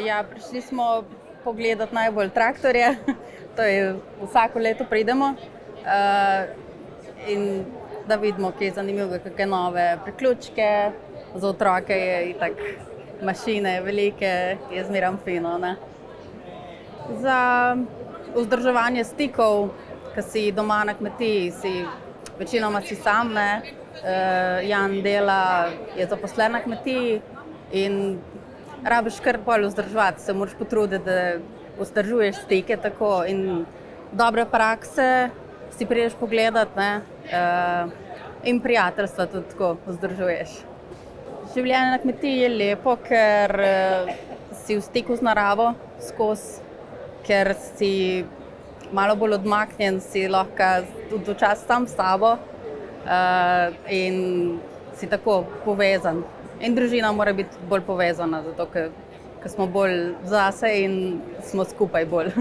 Ja, prišli smo pogledati najbolj traktorje, to je vsako leto pridemo in da vidimo, kaj je zanimivo, kakšne nove priključke, za otroke je itak mašine velike, je zmeraj fino, ne. Za vzdrževanje stikov, ki si doma na kmetiji, večinoma si sam, ne. Jan dela, je zaposlen na kmetiji in rabiš kar pol vzdrževati, se moraš potruditi, da vzdržuješ stike tako in dobre prakse si prideš pogledat, ne, in prijateljstva tudi tako vzdržuješ. Življenje na kmetiji je lepo, ker si v stiku z naravo skozi, ker si malo bolj odmaknjen, si lahko tudi včasih sam s sabo in si tako povezan. In družina mora biti bolj povezana, zato ker smo bolj zase in smo skupaj bolj.